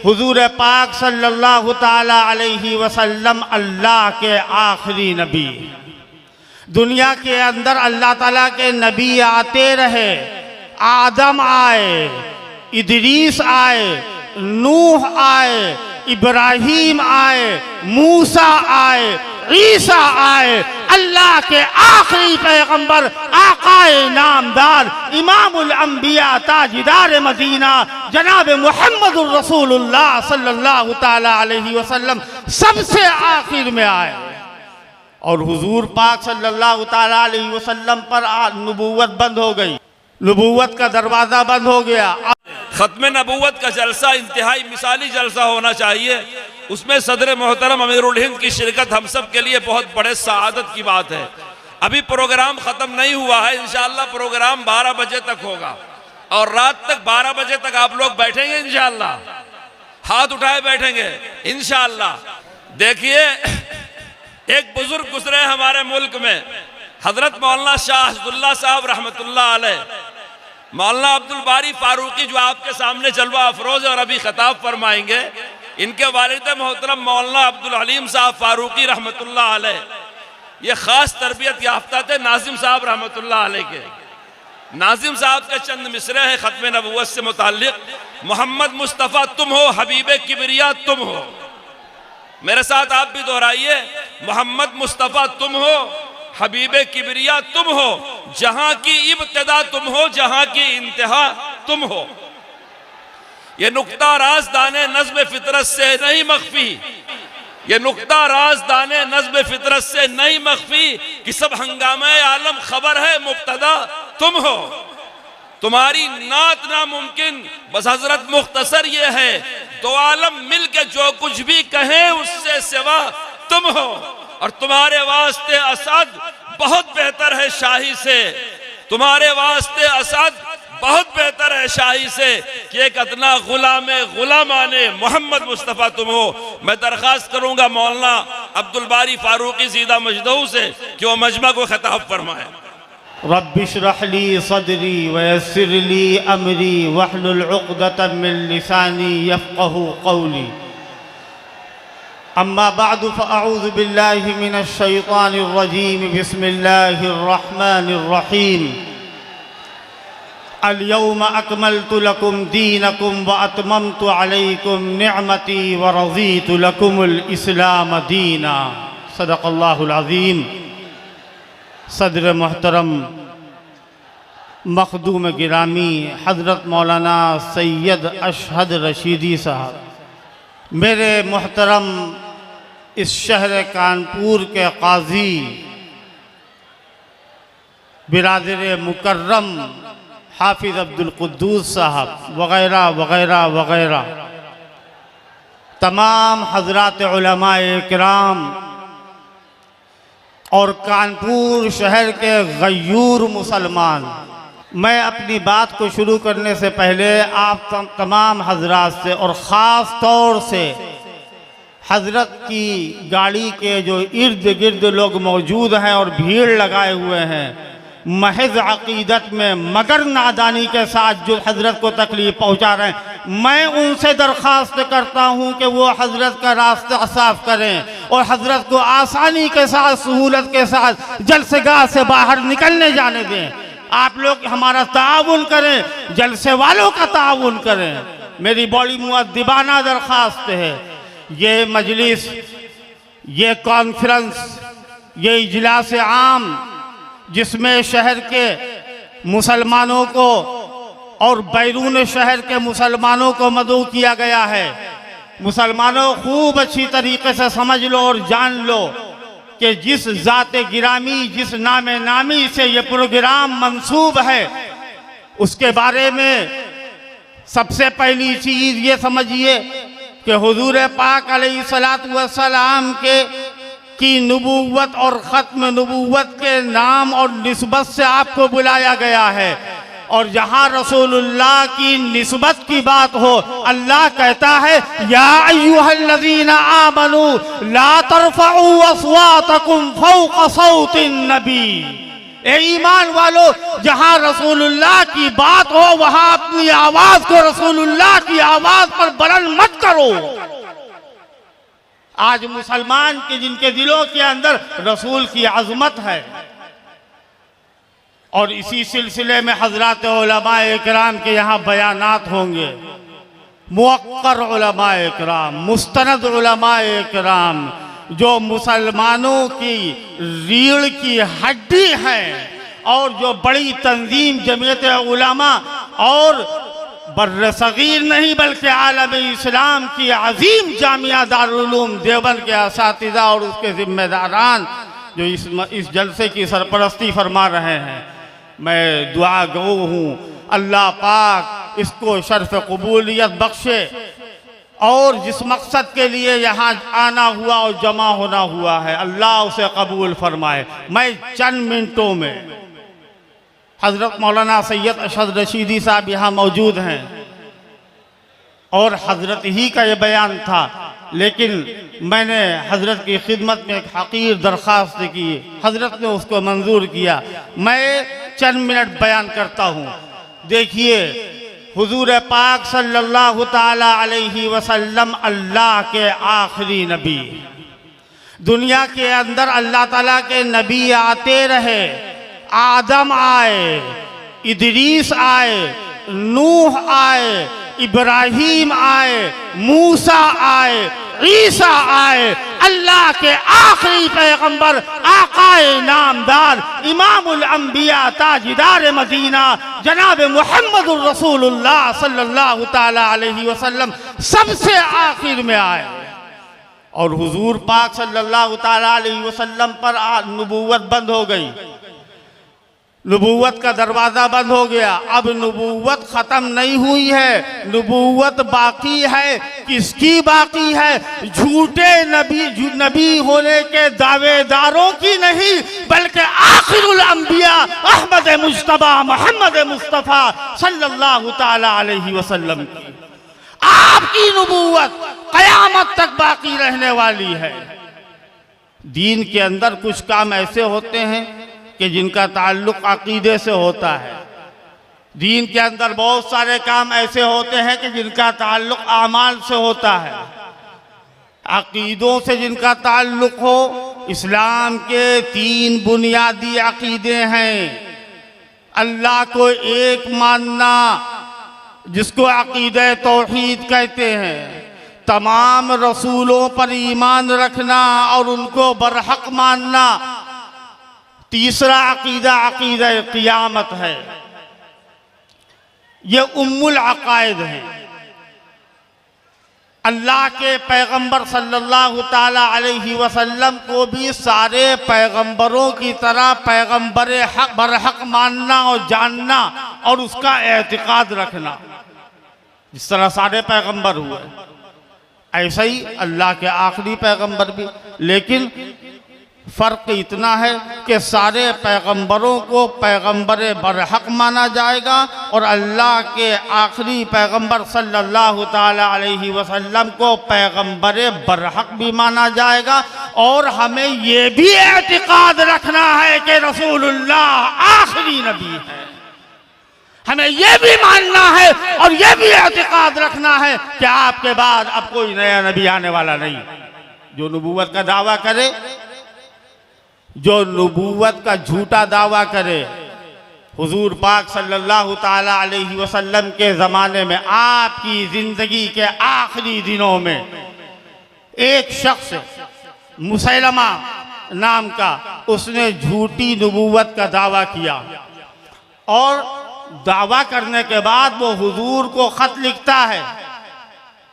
हुजूर पाक सल्लल्लाहु ताला अलैहि वसल्लम अल्लाह के आखिरी नबी। दुनिया के अंदर अल्लाह ताला के नबी आते रहे, आदम आए, इदरीस आए, नूह आए, इब्राहीम आए, मूसा आए, ईसा आए, अल्लाह के आखिरी पैगंबर आकाए नामदार इमामुल अंबिया ताजदार मदीना जनाब मुहम्मदुर रसूलुल्लाह सल्लल्लाहु ताला अलैहि वसल्लम सबसे आखिर में आए। और हुजूर पाक सल्लल्लाहु ताला अलैहि वसल्लम पर नबूवत बंद हो गई, नबूवत का दरवाज़ा बंद हो गया। खत्म नबूवत का जलसा इंतहाई मिसाली जलसा होना चाहिए, उसमें सदर मोहतरम अमीरुल हिंद की शिरकत हम सब के लिए बहुत बड़े सआदत की बात है। अभी प्रोग्राम ख़त्म नहीं हुआ है, इंशाअल्लाह प्रोग्राम 12 बजे तक होगा और रात तक 12 बजे तक आप लोग बैठेंगे इंशाअल्लाह, हाथ उठाए बैठेंगे इंशाअल्लाह। देखिए एक बुजुर्ग गुजरे हमारे मुल्क में, हजरत मौलाना शाह हसदुल्ला साहब रहमतुल्लाह अलैह, मौलाना अब्दुल बारी फारूकी जो आपके सामने जलवा अफरोज और अभी खिताब फरमाएंगे, इनके वालिद मोहतरम मौलाना अब्दुल हलीम साहब फारूकी रहमतुल्लाह अलैह, ये खास तरबियत याफ्ता थे नाजिम साहब रहमतुल्लाह अलैह के। नाजिम साहब के चंद मिसरे हैं खत्म नबूवत से मुताल्लिक। मोहम्मद मुस्तफ़ा तुम हो, हबीबे किबरिया तुम हो। मेरे साथ आप भी दोहराइए, मोहम्मद मुस्तफ़ा तुम हो, हबीबे किबरिया तुम हो, जहां की इब्तिदा तुम हो, जहां की इंतहा तुम हो। ये नुक्ता राज़दाने नज़्म फितरत से नहीं मख्फी, ये नुक्ता राज़दाने नज़्म फितरत से नहीं मख्फी कि सब हंगामे आलम खबर है मुब्तदा तुम हो। तुम्हारी नात नामुमकिन, बस हजरत मुख्तसर ये है, दो आलम मिल के जो कुछ भी कहें उससे सिवा तुम हो। और तुम्हारे वास्ते असद बहुत बेहतर है शाही से, तुम्हारे वास्ते असद बहुत बेहतर है शाही से कि एक अदना गुलामाने मोहम्मद मुस्तफ़ा तुम हो। मैं दरख्वास्त करूंगा मौलाना अब्दुल बारी फारूकी ज़ीदा मजदऊ से कि वो मजमा को खिताब फरमाए। रब्बिश्रह ली सदरी वयस्सिर ली अमरी वहलुल उक़दतम मिन लिसानी यफ़क़हू क़ौली। अम्मा बअदु फ़अऊज़ु बिल्लाहि मिनश शैतानिर रजीम। बिस्मिल्लाहिर रहमानिर रहीम। अल यौम अकमलतु लकुम दीनकुम व अतममतु अलैकुम निअमती व रज़ीतु लकुमुल इस्लाम दीना। सदक़ल्लाहुल अज़ीम। सदर मोहतरम मखदूम गिरामी हज़रत मौलाना सैयद अशहद रशीदी साहब, मेरे मोहतरम इस शहर कानपुर के काजी बिरादर मुकर्रम हाफिज़ अब्दुल कुद्दूस साहब वग़ैरह वग़ैरह वग़ैरह, तमाम हज़रात उलमाए किराम और कानपुर शहर के गयूर मुसलमान, मैं अपनी बात को शुरू करने से पहले आप तमाम हजरात से और ख़ास तौर से हजरत की गाड़ी के जो इर्द गिर्द लोग मौजूद हैं और भीड़ लगाए हुए हैं, महज अक़ीदत में मगर नादानी के साथ जो हजरत को तकलीफ़ पहुंचा रहे हैं, मैं उनसे दरख्वास्त करता हूं कि वो हजरत का रास्ता साफ करें और हजरत को आसानी के साथ, सहूलत के साथ जलसेगाह से बाहर निकलने जाने दें। आप लोग हमारा ताउन करें, जलसे वालों का ताउन करें, मेरी बड़ी मुअद्दिबाना दरख्वास्त है। ये मजलिस, ये कॉन्फ्रेंस, ये इजलास आम जिसमें शहर के मुसलमानों को और बैरून शहर के मुसलमानों को मदऊ किया गया है। मुसलमानों खूब अच्छी तरीके से समझ लो और जान लो कि जिस ज़ात गिरामी, जिस नाम नामी से ये प्रोग्राम मंसूब है, उसके बारे में सबसे पहली चीज़ ये समझिए कि हुजूर पाक अलैहिस्सलातु वस्सलाम की नबूवत और ख़त्म नबूवत के नाम और निस्बत से आपको बुलाया गया है। और जहाँ रसूलुल्लाह की निस्बत की बात हो, अल्लाह कहता है या अय्युहल्लज़ीना आमनू ला तरफ़ऊ अस्वातकुम फ़ौक़ सौतिन नबी। ए ईमान वालों, जहां रसूलुल्लाह की बात हो वहां अपनी आवाज को रसूलुल्लाह की आवाज पर बुलंद मत करो। आज मुसलमान के जिनके दिलों के अंदर रसूल की अजमत है, और इसी सिलसिले में हजरत उलमाए किराम के यहाँ बयानात होंगे, मुअक्कर उलमाए किराम, मुस्तनद उलमाए किराम, जो मुसलमानों की रीढ़ की हड्डी है और जो बड़ी तंजीम जमीयत उलमा और बर्र सगीर नहीं बल्कि आलम इस्लाम की अजीम जामिया दारुल उलूम देवबंद के असातिज़ा और उसके जिम्मेदारान जो इस जलसे की सरपरस्ती फरमा रहे हैं, मैं दुआ गो हूँ अल्लाह पाक इसको शर्फ कबूलियत बख्शे और जिस मकसद के लिए यहाँ आना हुआ और जमा होना हुआ है अल्लाह उसे कबूल फरमाए। मैं चंद मिनटों में, हज़रत मौलाना सैयद अशद रशीदी साहब यहाँ मौजूद हैं और हज़रत ही का ये बयान था, लेकिन मैंने हज़रत की खिदमत में एक हकीर दरख्वास्त की, हज़रत ने उसको मंजूर किया। मैं चंद मिनट बयान करता हूँ। देखिए, हुजूर पाक सल्लल्लाहु ताला अलैहि वसल्लम अल्लाह के आखिरी नबी, दुनिया के अंदर अल्लाह ताला के नबी आते रहे, आदम आए, इदरीस आए, नूह आए, इब्राहीम आए, मूसा आए, ईसा आए, अल्लाह के आखिरी पैगंबर आकाए नामदार इमामुल अंबिया ताजदार मदीना जनाब मुहम्मदुर रसूलुल्लाह सल्लल्लाहु ताला अलैहि वसल्लम सबसे आखिर में आए और हुजूर पाक सल्लल्लाहु ताला अलैहि वसल्लम पर नबूवत बंद हो गई, नबूवत का दरवाज़ा बंद हो गया। अब नबूवत ख़त्म नहीं हुई है, नबूवत बाकी है। किसकी बाकी है? झूठे नबी होने के दावेदारों की नहीं, बल्कि आखिरुल अंबिया अहमद मुस्तफ़ा मोहम्मद मुस्तफ़ा सल्लल्लाहु ताला अलैहि वसल्लम की। आपकी नबूवत क़यामत तक बाकी रहने वाली है। दीन के अंदर कुछ काम ऐसे होते हैं कि जिनका ताल्लुक़ अक़ीदे से होता है, दीन के अंदर बहुत सारे काम ऐसे होते हैं कि जिनका ताल्लुक़ आमाल से होता है। अक़ीदों से जिनका ताल्लुक़ हो, इस्लाम के 3 बुनियादी अक़ीदे हैं। अल्लाह को एक मानना जिसको अक़ीदे तौहीद कहते हैं, तमाम रसूलों पर ईमान रखना और उनको बरहक मानना। तीसरा अक़ीदा अक़ीदा क़ियामत है, ये उम्मुल अक़ाइद है। अल्लाह के पैगंबर सल्लल्लाहु ताला अलैहि वसल्लम को भी सारे पैगंबरों की तरह पैगंबर हक बरहक मानना और जानना और उसका एतिक़ाद रखना। जिस तरह सारे पैगंबर हुए, ऐसा ही अल्लाह के आखिरी पैगंबर भी। लेकिन फ़र्क इतना है कि सारे पैगंबरों को पैगंबर बरहक माना जाएगा और अल्लाह के आखिरी पैगंबर सल्लल्लाहु ताला अलैहि वसल्लम को पैगंबर बरहक भी माना जाएगा। और हमें ये भी एतिक़ाद रखना है कि रसूलुल्लाह आखिरी नबी है। हमें ये भी मानना है और ये भी एतिक़ाद रखना है कि आपके बाद अब कोई नया नबी आने वाला नहीं। जो नबूवत का दावा करे, जो नबूवत का झूठा दावा करे, हुजूर पाक सल्लल्लाहु ताला अलैहि वसल्लम के ज़माने में आपकी ज़िंदगी के आखिरी दिनों में एक शख्स मुसैलमा नाम का, उसने झूठी नबूवत का दावा किया और दावा करने के बाद वो हुजूर को ख़त लिखता है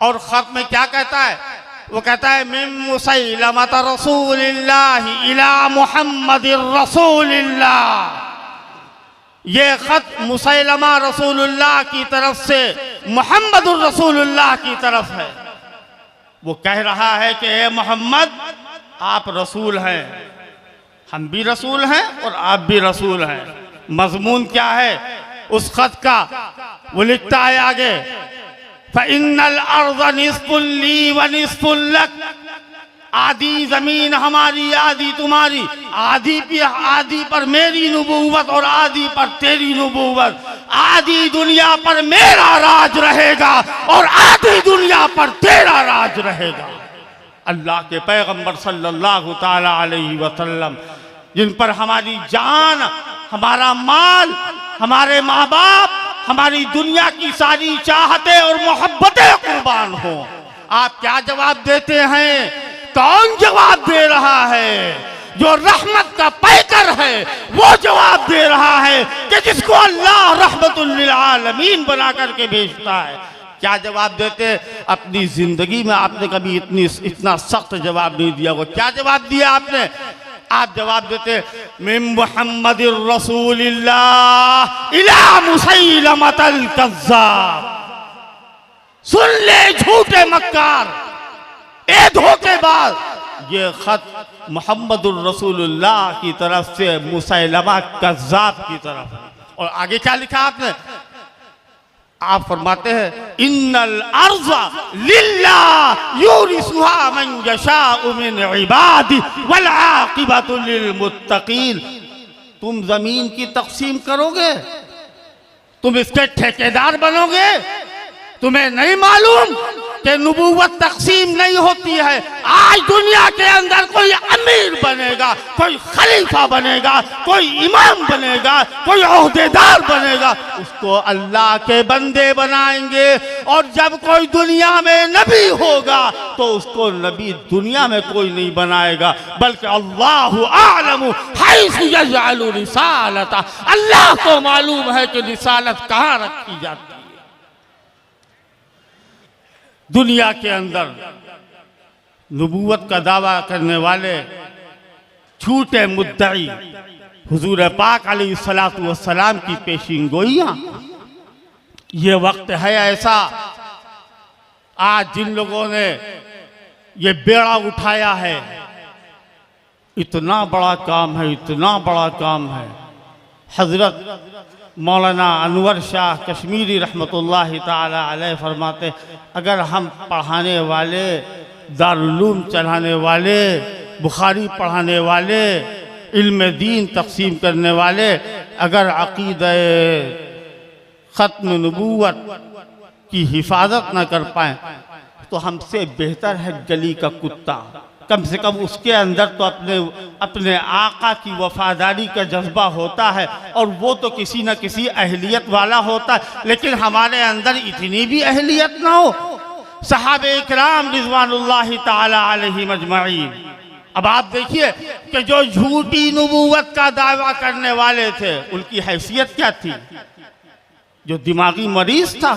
और ख़त में क्या कहता है? वो कहता है मिन मुसैलमत रसूलिल्लाह इला मुहम्मदिर रसूलिल्लाह। ये ख़त मुसैलमा रसूलुल्लाह की तरफ से मुहम्मदुर रसूलुल्लाह की तरफ है। वो कह रहा है कि ए मोहम्मद, आप रसूल हैं, हम भी रसूल हैं और आप भी रसूल हैं। मज़मून क्या है उस ख़त का? वो लिखता है आगे, फ़इन्नल अर्ज़ निस्फ़ुन ली व निस्फ़ुन लक। आधी जमीन हमारी आधी तुम्हारी, आधी पर मेरी नबूवत और आधी पर तेरी नबूवत, आधी दुनिया पर मेरा राज रहेगा और आधी दुनिया पर तेरा राज रहेगा। अल्लाह के पैगंबर सल्लल्लाहु ताला अलैहि वसल्लम, जिन पर हमारी जान, हमारा माल, हमारे माँ बाप, हमारी दुनिया की सारी चाहतें और मोहब्बतें कुर्बान हो, आप क्या जवाब देते हैं? कौन जवाब दे रहा है? जो रहमत का पैकर है वो जवाब दे रहा है कि जिसको अल्लाह रहमतुल लिल आलमीन बना करके भेजता है। क्या जवाब देते? अपनी जिंदगी में आपने कभी इतना सख्त जवाब नहीं दिया होगा। क्या जवाब दिया आपने? आप जवाब देते मिन मुहम्मदिर रसूलिल्लाह इला मुसैलमतल कज़्ज़ाब। सुन ले झूठे मक्कार, ए धोखेबाज, ये खत मुहम्मदुर रसूलुल्लाह की तरफ से मुसैलमा कज़्ज़ाब की तरफ। और आगे क्या लिखा आपने? आप फरमाते हैं इन्नल अर्ज़ा लिल्लाह यूरिसुहा मन यशाउ मिन इबादी वल आक़िबतु लिल मुत्तक़ीन। तुम जमीन की तक़सीम करोगे, तुम इसके ठेकेदार बनोगे? तुम्हें नहीं मालूम कि नबूवत तकसीम नहीं होती है? आज दुनिया के अंदर कोई अमीर बनेगा, कोई खलीफा बनेगा, कोई इमाम बनेगा, कोई ओहदेदार बनेगा, उसको अल्लाह के बंदे बनाएंगे। और जब कोई दुनिया में नबी होगा तो उसको नबी दुनिया में कोई नहीं बनाएगा, बल्कि अल्लाहु आलमु हैसु यजअलु रिसालता। अल्लाह को मालूम है कि रिसालत कहाँ रखी जाती है। दुनिया के अंदर नबूवत का दावा करने वाले झूठे मुद्दई हुजूर पाक अलैहिस्सलातु वस्सलाम की पेशिंगोइयां, ये वक्त है ऐसा, आज जिन लोगों ने ये बेड़ा उठाया है, इतना बड़ा काम है, इतना बड़ा काम है। हजरत मौलाना अनवर शाह कश्मीरी रहमतुल्लाहि ताला अलैह फरमाते, अगर हम पढ़ाने वाले, दारुल-उलूम चलाने वाले, बुखारी पढ़ाने वाले, इल्म दीन तक़सीम करने वाले अगर अक़ीदा ख़त्म नबूवत की हिफाजत न कर पाएँ तो हमसे बेहतर है गली का कुत्ता। कम से कम उसके अंदर तो अपने आका की वफादारी का जज्बा होता है, और वो तो किसी न किसी अहलियत वाला होता है। लेकिन हमारे अंदर इतनी भी अहलियत ना हो। सहाबे इकराम रिज़वानुल्लाहि ताला अलैहिम अजमईन, अब आप देखिए कि जो झूठी नबूवत का दावा करने वाले थे उनकी हैसियत क्या थी? जो दिमागी मरीज था,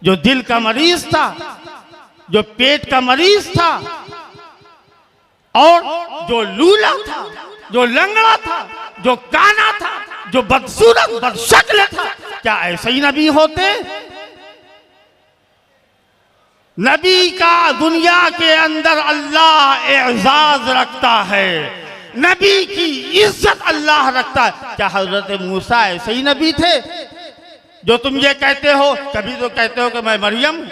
जो दिल का मरीज था, जो पेट का मरीज था, और जो लूला था, जो लंगड़ा था, जो काना था, जो बदसूरत बदशक्ल था, क्या ऐसे ही नबी होते? नबी का दुनिया के अंदर अल्लाह एजाज रखता है, नबी की इज्जत अल्लाह रखता है। क्या हजरत मूसा ऐसे ही नबी थे? जो तुम ये कहते हो, कभी तो कहते हो कि मैं मरियम,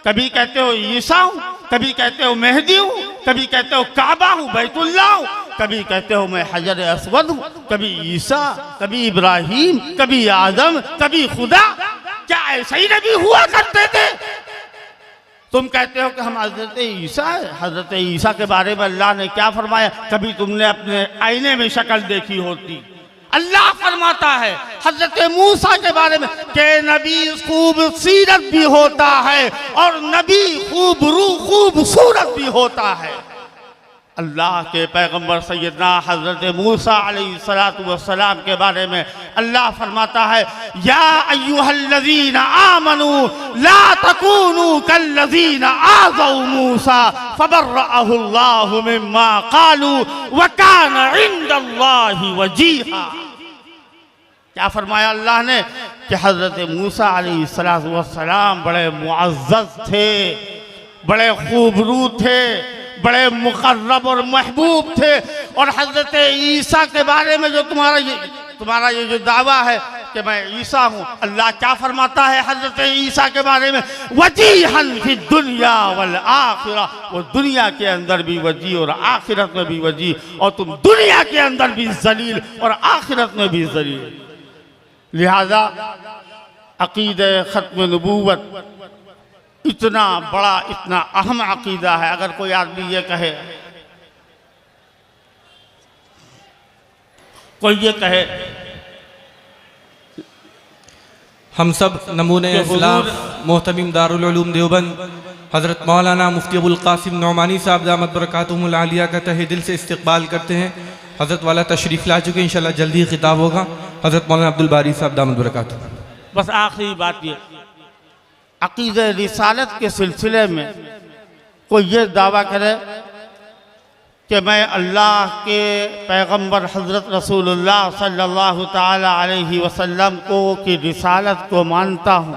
कभी कहते हो ईसा हूं, कभी कहते हो मेहदी हूं, कभी कहते हो काबा हूं, बैतुल्लाह हूं, कभी कहते हो मैं हजर अस्वद हूं, कभी ईसा, कभी इब्राहिम, कभी आदम, कभी खुदा। क्या ऐसे ही नबी हुआ करते थे? तुम कहते हो कि हम हजरत ईसा है। हजरत ईसा के बारे में अल्लाह ने क्या फरमाया? कभी तुमने अपने आईने में शक्ल देखी होती? अल्लाह फरमाता है हजरत मूसा के बारे में कि नबी खूबसूरत भी होता है और नबी खूबसूरत भी होता है। अल्लाह के पैगंबर सैयदना हजरत मूसा अलैहिस्सलातु वस्सलाम के बारे में अल्लाह फरमाता है, या अय्युहल्लज़ीना आमनू ला तकूनू कल्लज़ीना आज़ौ मूसा फबर्रअहुल्लाहु मिम्मा क़ालू व काना इंदल्लाहि वजीहा। क्या फरमाया अल्लाह ने कि हजरत मूसा अलैहिस्सलातु वस्सलाम बड़े मुअज़्ज़ज़ थे, बड़े खूबरू थे, बड़े मुकर्रब और महबूब थे। और हजरत ईसा के बारे में जो तुम्हारा ये जो दावा है कि मैं ईसा हूँ। अल्लाह क्या फरमाता है हजरत ईसा के बारे में? वजीहन फी दुनिया वल आखिरा, वो दुनिया के अंदर भी वजी और आखिरत में भी वजी, और तुम दुनिया के अंदर भी जलील और आखिरत में भी जलील। लिहाजा अकीदे ख़त्म नबूवत इतना बड़ा, इतना अहम अकीदा है। अगर कोई आदमी ये कहे, कोई ये कहे हम सब नमूने इस्लाम मोहतमिम दारुल उलूम देवबंद हज़रत मौलाना मुफ्ती अबुल कासिम नौमानी साहब दामत बरकातुहुमुल आलिया का तहे दिल से इस्तकबाल करते हैं। हज़रत वाला तशरीफ़ ला चुके, इंशाल्लाह जल्दी ही खिताब होगा। हज़रत मौलाना अब्दुल बारी साहब दामत बरकातुहू। बस आखिरी बात ये, अक़ीदे रिसालत के सिलसिले में कोई ये दावा करे कि मैं अल्लाह के पैगंबर हज़रत रसूलुल्लाह सल्लल्लाहु ताला अलैहि वसल्लम को की रिसालत को मानता हूँ,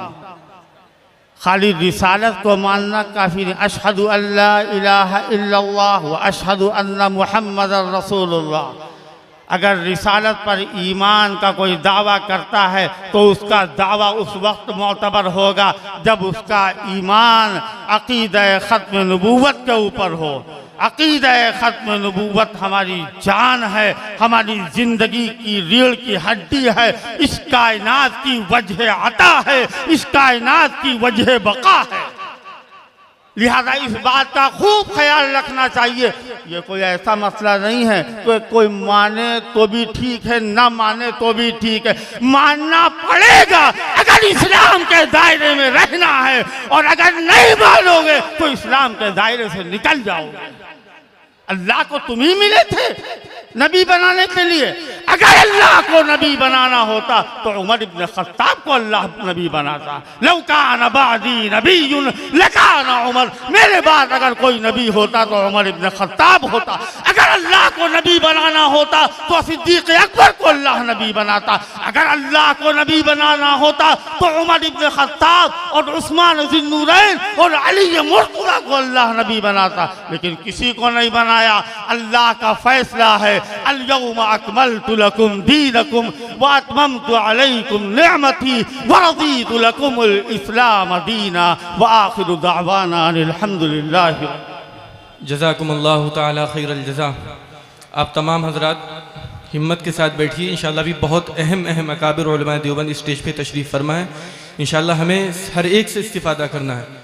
खाली रिसालत को मानना काफ़ी नहीं। अशहदु अल्ला इलाहा इल्लल्लाह व अशहदु अन्ना मुहम्मदर रसूलुल्लाह, अगर रिसालत पर ईमान का कोई दावा करता है तो उसका दावा उस वक्त मोतबर होगा जब उसका ईमान अक़ीदा ख़त्म नबूवत के ऊपर हो। अक़ीदा ख़त्म नबूवत हमारी जान है, हमारी ज़िंदगी की रीढ़ की हड्डी है, इस कायनात की वजह अता है, इस कायनात की वजह बका है। लिहाजा इस बात का खूब ख्याल रखना चाहिए। ये कोई ऐसा मसला नहीं है कि कोई माने तो भी ठीक है, ना माने तो भी ठीक है, मानना पड़ेगा अगर इस्लाम के दायरे में रहना है, और अगर नहीं मानोगे तो इस्लाम के दायरे से निकल जाओगे। अल्लाह को तुम ही मिले थे नबी बनाने के लिए। अगर अल्लाह को नबी बनाना होता तो उमर इब्न खत्ताब को अल्लाह नबी बनाता। लौ कान बादी नबीयुन लकान उमर, मेरे बाद अगर कोई नबी होता तो उमर इब्न खत्ताब होता। अगर अल्लाह को नबी बनाना होता तो सिद्दीक़ अकबर को अल्लाह नबी बनाता। अगर अल्लाह को नबी बनाना होता तो उमर इब्न खत्ताब और उस्मान ज़ुन्नूरैन और अली मुर्तज़ा को अल्लाह नबी बनाता, लेकिन किसी को नहीं बनाया। अल्लाह का फैसला है, अल-यौम अकमलतु लकुम दीनकुम व अतममतु अलैकुम निअमती व रदीतु लकुमुल इस्लाम दीना व आखिरु दावाना अनिल हम्दुलिल्लाहि। जज़ाकुमुल्लाहु ताला खैरल जज़ा। आप तमाम हजरात हिम्मत के साथ बैठिए। इंशाअल्लाह भी बहुत अहम अकाबिर उलमा देवबंद इस स्टेज पे तशरीफ़ फरमा है। इंशाअल्लाह हमें हर एक से इस्तिफ़ादा करना है।